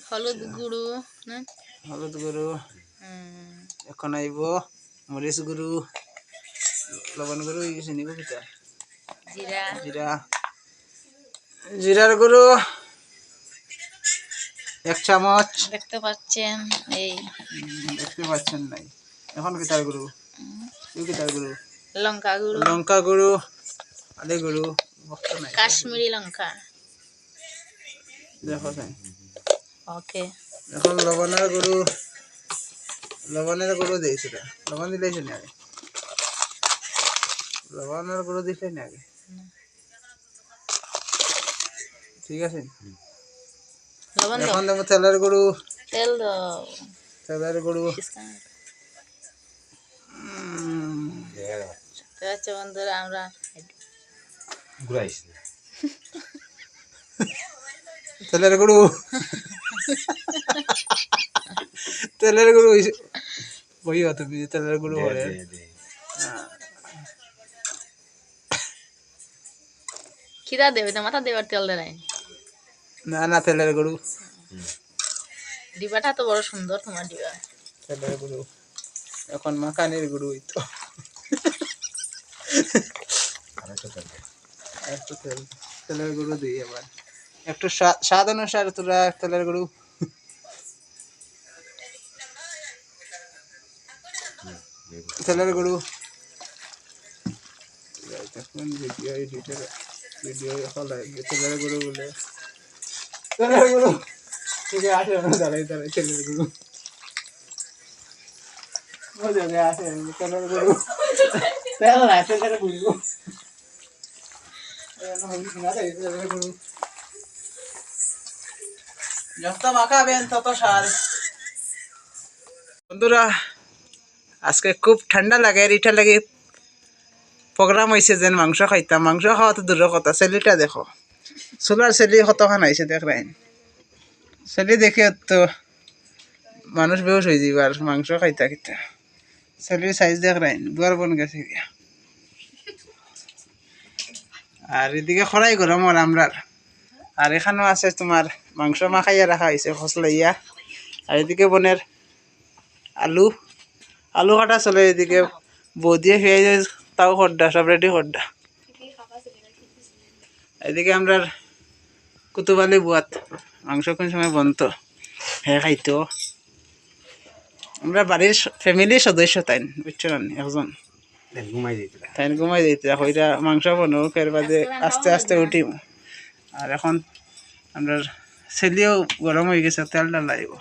হলুদ গুঁড়ো না হলুদ গুঁড়ো এখন আইব মরিচ গুঁড়ো লবণ গুঁড়ো চিনি কিটা জিরা জিরা জিরার গুঁড়ো 1 চামচ দেখতে পাচ্ছেন এই দেখতে পাচ্ছেন নাই এখন কিটার গুঁড়ো কিটার গুঁড়ো লঙ্কা গুঁড়ো আদে গুঁড়ো কাশ্মীরি লঙ্কা দেখো তাই ওকে এখন লবণের গুঁড়ো দিয়েছি লবণ দিলেছি না আগে লবণের গুঁড়ো দিলে না আগে ঠিক আছে লবণ এখন দেবো তেলের গুঁড়ো তেল দাও তেলের গুঁড়ো আচ্ছা বন্ধুরা আমরা তেলের গুঁড়ো তেলের গুঁড়ো বইও তুমি তেলের গুঁড়ো হরে খিদা দেবে তো মাথা দেবার তেল দেয় না না তেলের গুঁড়ো ডিবাটা তো বড় সুন্দর তোমার ডিবা তেলের গুঁড়ো এখন মাখানির গুঁড়ো তো একটু তেলের গুঁড়ো দিই আবার একটু স্বাদ অনুসারে তোরা তেলের গুঁড়ো তেলের গুঁড়ো ভিডিও তেলের গুঁড়ো বলে তেলের গুঁড়ো ঠিক আছে দাঁড়াই তেলের গুঁড়ো আসে তেলের গুঁড়ো তেল না তেলের গুঁড়ো যত মাখাবেন তত স্বাদ বন্ধুরা আজকে খুব ঠান্ডা লাগে এটা লাগে প্রোগ্রাম হয়েছে যেন মাংস খাইতাম মাংস খাওয়া তো দূরের কথা ছেলেটা দেখো চুলার ছেলে কতখান হয়েছে দেখলেন ছেলে দেখে তো মানুষ বেউস হয়ে যাবে আর মাংস খাইতা খেতা ছেলের সাইজ দেখলেন বুয়ার বন গেছে আর এদিকে খরাই গরম আর আমরার আর এখানেও আছে তোমার মাংস মাখাইয়া রাখা হয়েছে খসলাইয়া আর এদিকে বোনের আলু আলু কাটা চলে এদিকে বৌ দিয়ে খেয়ে যায় তাও খড্ডা সব রেডি খড্ডা এদিকে আমরা কুতুবালি বুয়াত মাংস কোন সময় বনতো হ্যাঁ খাইতো আমরা বাড়ির ফ্যামিলির সদস্য তাই বুঝছো না একজন তাই ঘুমাই দিতে হইরা মাংস বনো ফের বাদে আস্তে আস্তে উঠিম আর এখন আমরা ছেলেও গরম হয়ে গেছে তেলটা লাগব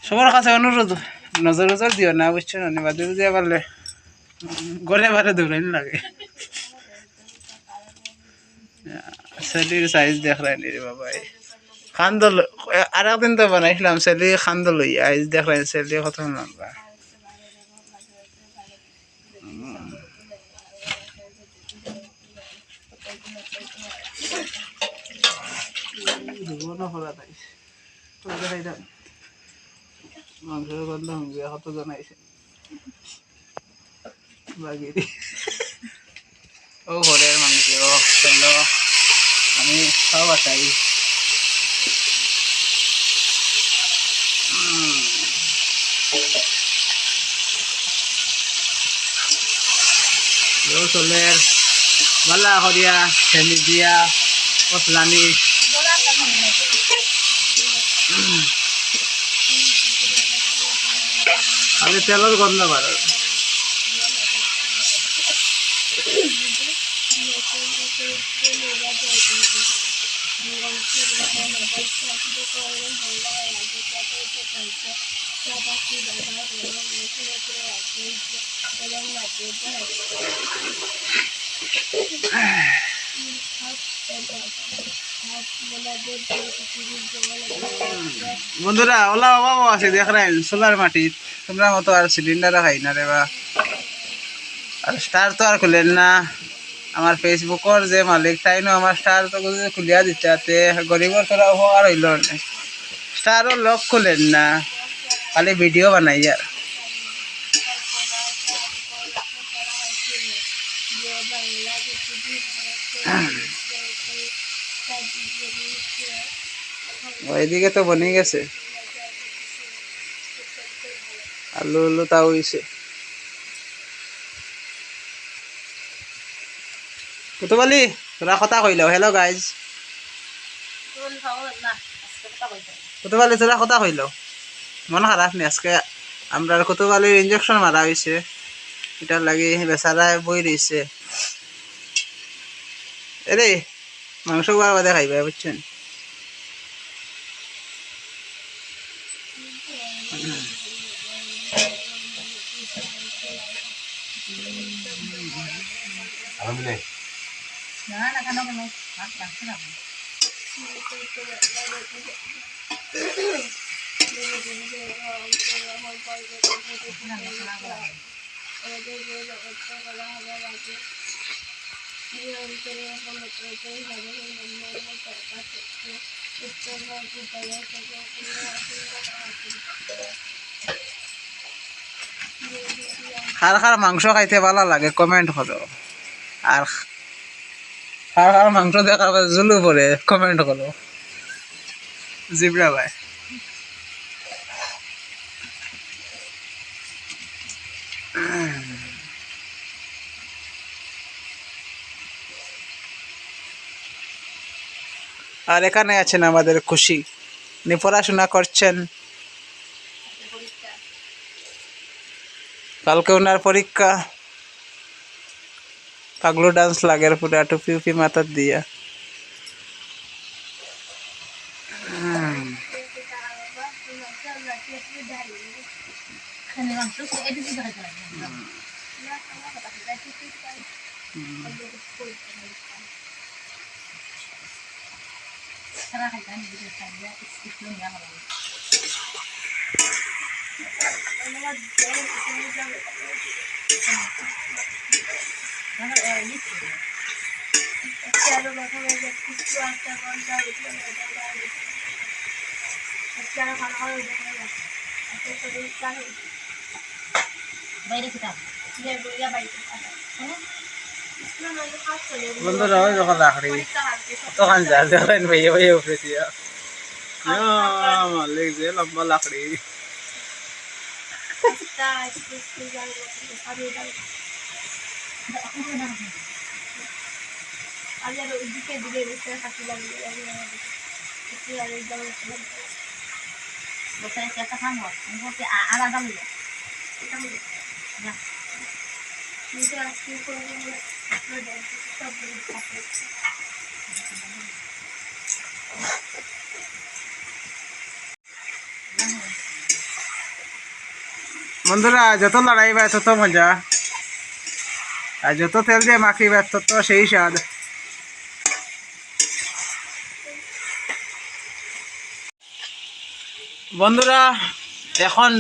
সবার কাছে অনুরোধ নজর নজর দিও না বুঝছো না বাদে বুঝিয়ে পারলে গলে বারে দৌড়াইন লাগে ছেলের সাইজ দেখলেন রে বাবা খান্দল আর একদিন তো বানাইছিলাম ছেলে খান্দল লইয়া আইজ দেখলেন ছেলে কত লম্বা মাংসের গন্ধ হুঙ্গিয়া কত জানাইছে বাগিরি ও ঘরের মাংস চলো আমি খাওয়া চাই চলের ভালা করিয়া ফেমি দিয়া কসলানি খালি তেলের গন্ধ বার বন্ধুরা ওলা অভাবও আছে দেখলেন সোলার মাটি তোমরা মতো আর সিলিন্ডার খাই না রে বা আর স্টার তো আর খুলেন না আমার ফেসবুকর যে মালিক তাইনো আমার স্টার তো খুলিয়া দিতে গরিবর তোরা উপকার হইল স্টারও লক খুলেন না খালি ভিডিও বানাই আর ওইদিকে তো বনে গেছে, আলু উলু তাও হইছে। কুতুবালি তোরা কথা কইল, হ্যালো গাইজ। কুতুবালি তোরা কথা কইল, মন খারাপ নি আজকে? আমরা কুতুবালির ইঞ্জেকশন মারা হয়েছে, এটার লাগি বেচারা বই রয়েছে। এরে মাংস বার বাদে খাইবা বুঝছেন। কার কার মাংস খাইতে ভালো লাগে কমেন্ট করো, আর কার কার মাংস দেখার পর জুলু পরে কমেন্ট করো। জিবরা ভাই আর এখানে আছেন আমাদের খুশি, উনি পড়াশোনা করছেন, কালকে ওনার পরীক্ষা। পাগলু ডান্স লাগের পুরা টুপি উপি মাথার দিয়া। বন্ধুরা ওই যখন লাকড়ি তখন যা দেখেন ভাইয়া ভাইয়া উঠে দিয়া মালিক যে লম্বা লাকড়ি। বন্ধুরা যত লড়াই বা তত মজা, আর যত তেল দিয়ে মাখিবা তত সেই স্বাদ। বন্ধুরা এখন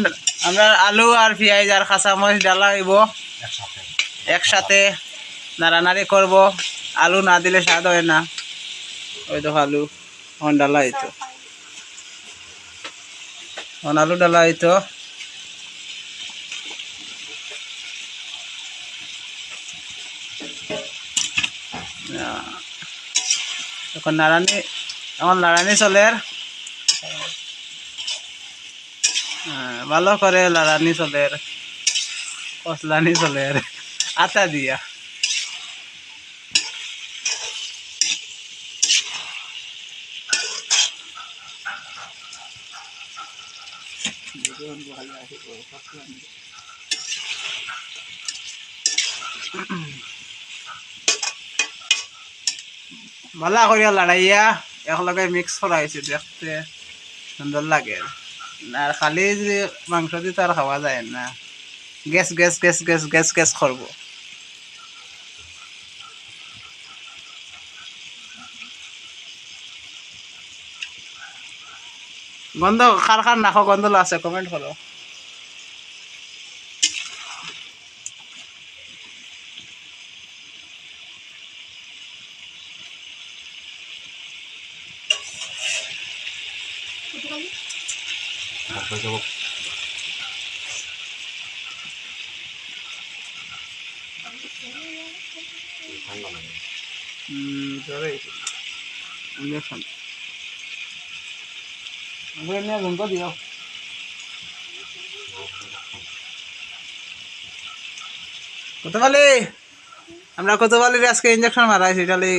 আমরা আলু আর পেঁয়াজ আর কাঁচামরিচ ডালা হইব একসাথে, নাড়ানাড়ি করব। আলু না দিলে স্বাদ হয় না। ওই দেখো আলু এখন ডালা হইতো, এখন আলু ডালা হইতো। এখন নাড়ানি, এখন লাড়ানি চলের, ভালো করে লাড়ানি চলের, কসলানি চলের আটা দিয়া। ভালা করিয়া লড়াইয়া একলগে মিক্স করা হয়েছে, দেখতে সুন্দর লাগে। আর খালি যে মাংস দিয়ে তো আর খাওয়া যায় না, gas gas gas gas gas gas করবো। গন্ধ খার খার নাখো গন্ধ আছে কমেন্ট করো। ইঞ্জেকশন নিয়ে ঘুমটা দিও কতবালি আমরা কতবালির আজকে ইঞ্জেকশন মারাইছি তাহলে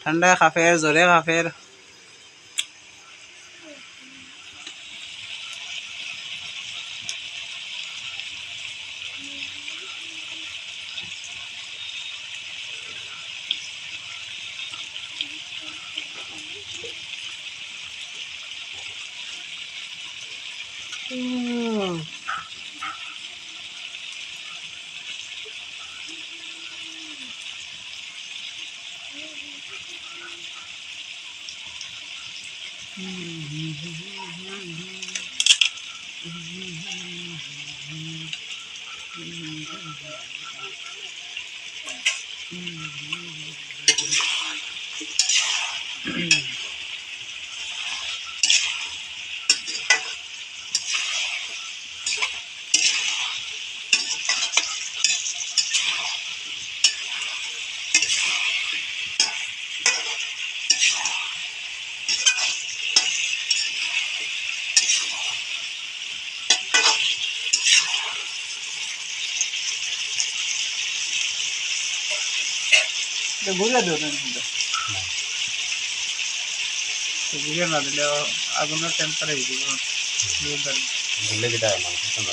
ঠান্ডায় খাফের জ্বরে খাফের বুঝে দেব বুঝে না দিলে আগুনের টেম্পারে বুঝলে যেটা মাংস তো না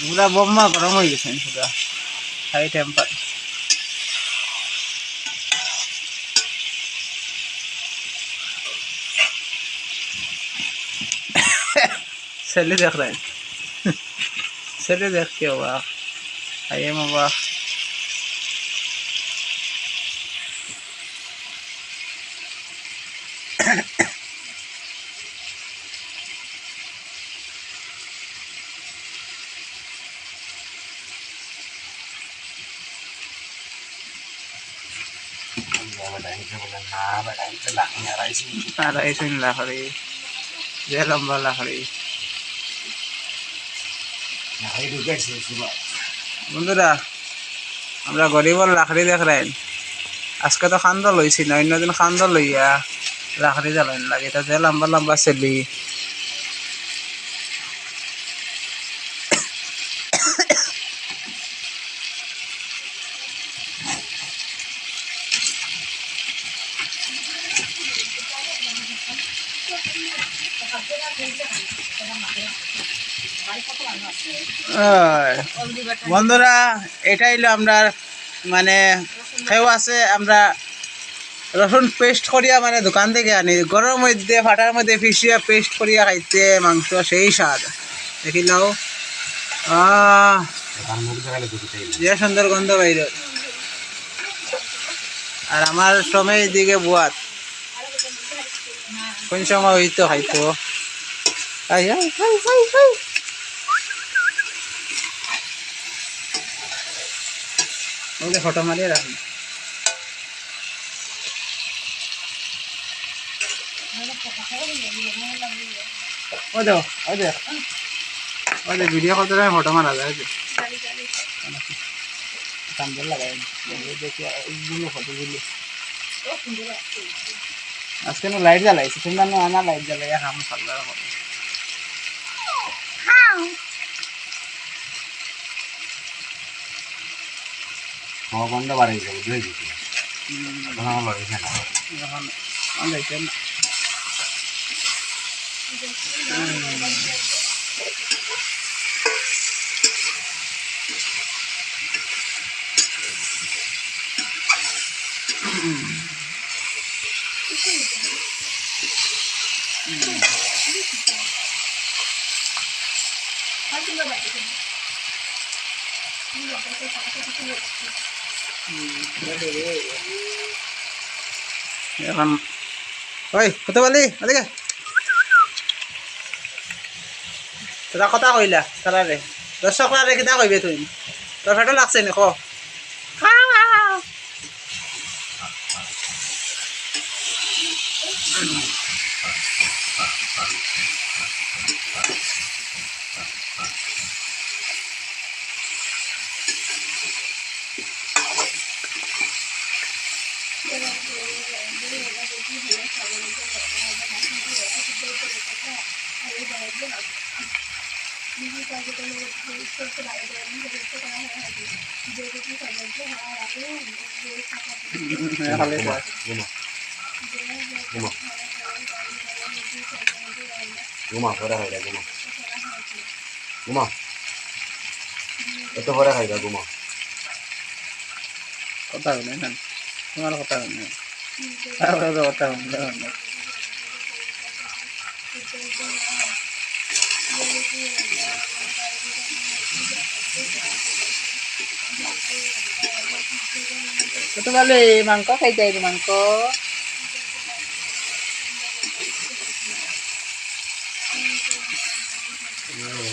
পুরা বোম্মা গরম হয়ে গেছে পুরা হাই টেম্পার ছেলে দেখ রায় ছেলে দেখ কে অবাক আই এম অবাক আড়াইশো লাখড়ি যে লম্বা লাখড়ি বন্ধুরা আমরা গরিবর লাকড়ি দেখ রাইন আজকে তো খান্দ লইছি না অন্যদিন খান্দ লইয়া লাকড়ি জ্বালাইন লাগে এটা যে লম্বা লম্বা চেলি বন্ধুরা এটাই হলো আমরা মানে খেয়েও আছে আমরা রসুন পেস্ট করিয়া মানে দোকান থেকে আনি গরমের মধ্যে ফাটার মধ্যে পিসিয়া পেস্ট করিয়া খাইতে মাংস সেই স্বাদ দেখি নাও যে সুন্দর গন্ধ বাইর আর আমার সময় দিকে বুয়াত কোন সময় হইতো খাইতো ফটো মারিয়ে রাখি ও দেখো ওই দেখ ওই দেখ ভিডিও করতে ফটো মারা যায় সুন্দর লাগাই ফটোগুলো আজকে লাইট জ্বালাইছে সুন্দর আনা লাইট জ্বালাই খাম সাল্লার গন্ধ বাড়ি যাবে ধুয়ে দিচ্ছি এখন আমার বাড়িছে না এখন যাইতেন না এখন ওই কত বলি ওদিকে তোরা কথা কইলা তারারে দর্শকরা কিতা কইবে তুই তোর ফেটো লাগছে নি ক খালি ঘুমা ঘুমা ঘুমা পরে খাইবা ঘুমা ঘুমা এত পরে খাইবা ঘুমা কথা শুনে না তোমার কথা শুনে তারপরে তো কথা শুনে কত বলে মাংস খাইতে আইবো মাংস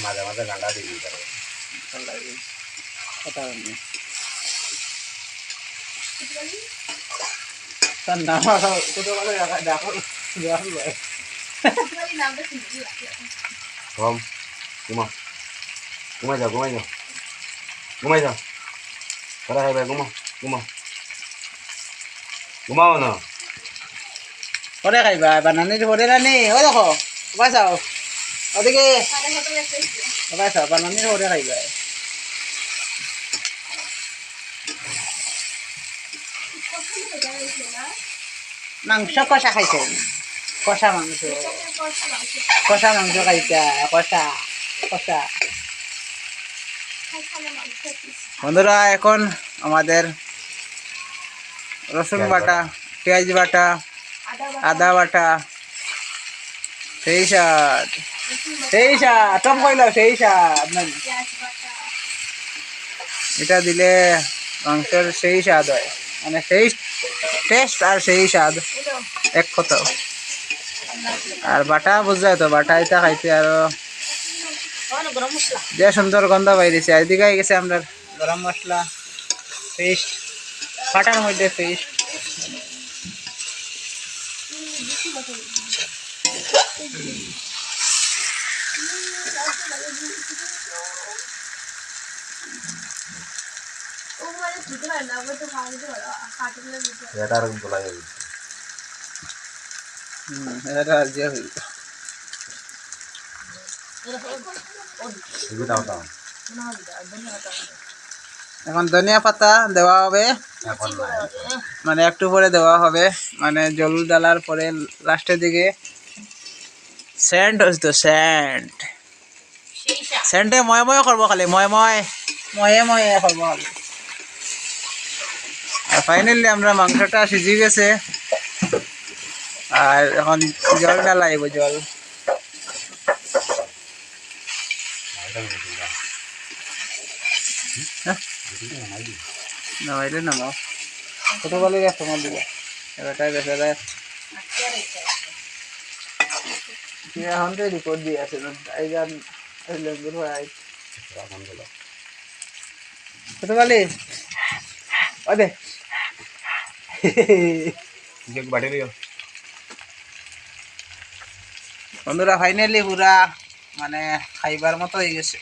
মাঝে মাঝে গান্ডা দিয়ে দিতে পারবে ভাল লাগে কথা শুনে তার নাম কত বলে দেখো কম ঘুমা ঘুমাই যাও ঘুমাই যাও ঘুমাই যাও পরে খাইবা ঘুমা ঘুমা ঘুমাও না পরে খাইবা বানানির পরে রানি ও দেখো ওপাই চাও ওদিকে ওপাই চাও বানানির পরে খাইবা মাংস কষা খাইছে কষা মাংস খাইছা কষা কষা বন্ধুরা এখন আমাদের রসুন বাটা পেঁয়াজ বাটা আদা বাটা সেই স্বাদ টম কইল সেই স্বাদ এটা দিলে মাংসের সেই স্বাদ হয় মানে সেই টেস্ট আর সেই স্বাদ এক কথা আর বাটা বুঝাই তো বাটা এটা খাইতে আরো যে সুন্দর গন্ধ বাইরেছে এদিকে গেছে আমরা গরম মশলা পেস্ট বাটার মধ্যে পেস্ট এটা আর তোলা যাবে এটা যে হইল এগুলো দাও দাও এখন ধনিয়া পাতা দেওয়া হবে এখন নাই মানে একটু পরে দেওয়া হবে মানে জল ডালার পরে লাস্টের দিকে সেন্ট হচ্ছে তো সেন্টে ময়ে করবো খালি ময়ে করবো খালি আর ফাইনালি আমরা মাংসটা সিজি গেছে আর এখন জল ডালাইব জল নামাইলে নামাও কত বলে গেছে তোমার দিকে এবারটাই বেসা দেয় এখন তো রিপোর্ট দিয়ে আছে এই গান কত বলে অদে বাড়ি দিও বন্ধুরা ফাইনালি পুরা মানে খাইবার মতো হয়ে গেছে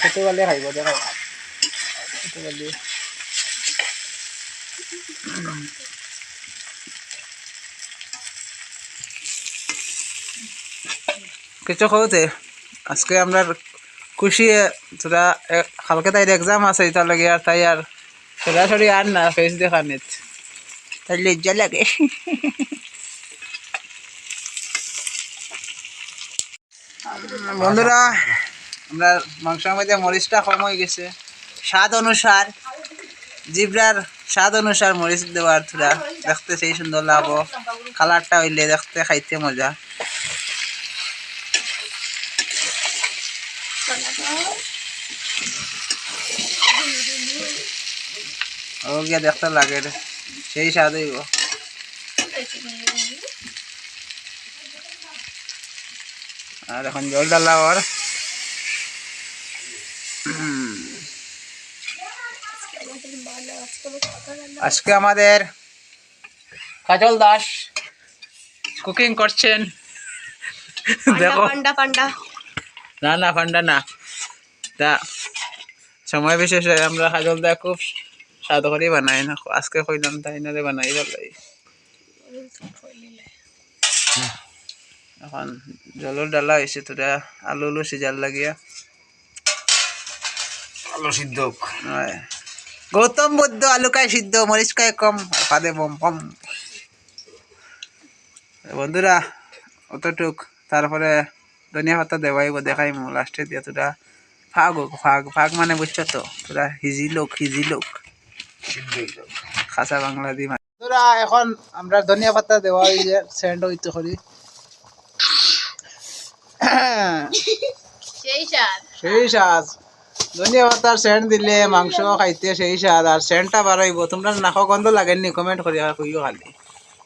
কত বলে খাইব দেখো কত বলে কিছু কৌতে আজকে আমরা খুশি তোরা কালকে তাই এক্সাম আছে তার লাগে আর তাই আর সরাসরি আর না ফেস দেখানিত তাই লজ্জা লাগে বন্ধুরা আমরা মাংসের মধ্যে মরিচটা কম হয়ে গেছে স্বাদ অনুসার জিব্রার স্বাদ অনুসার মরিচ দেওয়ার থোড়া দেখতে সেই সুন্দর লাগবো কালারটা হইলে দেখতে খাইতে মজা ও গিয়া দেখতে লাগে রে সেই স্বাদ হইব আর এখন জল ডালা ওর আজকে আমাদের কাজল দাস কুকিং করছেন দেখো না না ফান্ডা না তা সময় বিশেষে আমরা কাজল দা খুব স্বাদ করে বানাই না আজকে কইলাম তাই না রে বানাই ভালাই এখন জলের ডালা হয়েছে তোরা আলু আলু সিজার লাগিয়া আলু সিদ্ধ গৌতম বুদ্ধ আলু খায় সিদ্ধ মরিচ খায় কম পাদে বম কম বন্ধুরা অতটুক তারপরে ধনিয়া পাতা দেওয়াই দেখাই লাস্টে দিয়ে তোরা ফাগ হোক ফাগ ফাগ মানে বুঝছো তো তোরা হিজি লোক খাসা বাংলা দি তোরা এখন আমরা ধনিয়া পাতা দেওয়া হই যে সেন্ড হইতে করি সেই স্বাদ ধনিয়া পাতার সেন্ট দিলে মাংস খাইতে সেই স্বাদ আর সেন্টটা বাড়াইব তোমরা নাকো গন্ধ লাগেননি কমেন্ট করি আর কইও খালি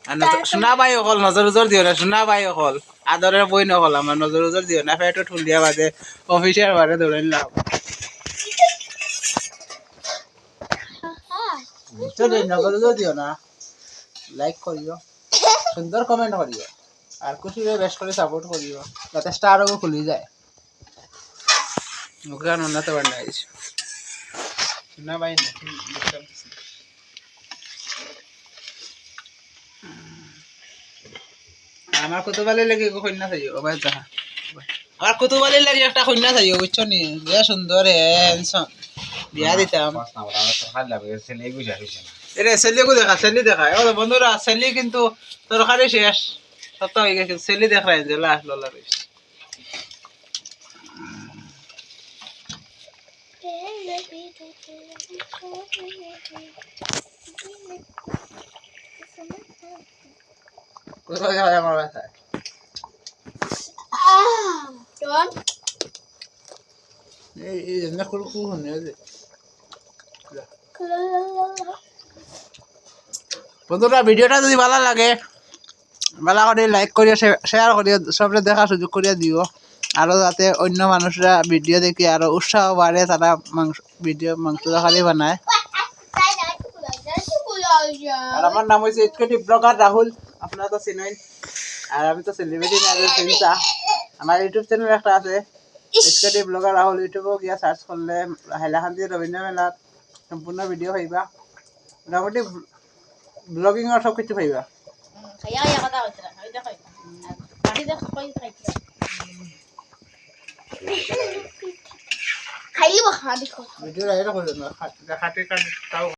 আর শোনা ভাই অকল নজর উজর দিও না শোনা ভাই অকল আদরের বই নকল আমার নজর উজর দিও না ফেটো ঠুলিয়া বাদে অফিসের বারে ধরে নিলাম নজর উজর দিও না লাইক করিও সুন্দর কমেন্ট করিও আর খুশি বেশ করে সাপোর্ট করিও যাতে স্টারও খুলি যায় মুখে উন্নত বানাইছ না ভাই না আমার কুতুবালি লাগি কন্যা চাইও ভাই দেখা আমার কুতুবালি লাগি একটা কন্যা চাইও বুঝছো নি যে সুন্দর হ্যান্ডসাম বিয়া দিতাম এরে সেলিগো দেখা সেলি দেখা ও বন্ধুরা সেলি কিন্তু তরকারি শেষ সত্য হয়ে গেছে সেলি দেখাই যে লাশ ললা রইছে কোথায় যায় আমার বাসায় এই জন্য কুলকু হনে যে বন্ধুরা ভিডিওটা যদি ভালো লাগে ভালো করে লাইক করিও শেয়ার করিও সবরে দেখার সুযোগ করিয়া দিও আরো যাতে অন্য মানুষরা ভিডিও দেখি আরো উৎসাহ বাড়ে তারা মাংস তরকারি বানায় আর আমার নাম হচ্ছে এইচকেটি ব্লগার রাহুল আপনারা তো চিনেন আর আমি তো সেলিব্রিটি নাজর চিন্তা আমার ইউটিউব চ্যানেল একটা আছে এইচকেটি ব্লগার রাহুল ইউটিউবেও গিয়া সার্চ করলে হাইলাকান্দি রবীন্দ্র মেলার সম্পূর্ণ ভিডিও পাইবা মোটামুটি ব্লগিং আর সব কিছু পাইবা ভিডিও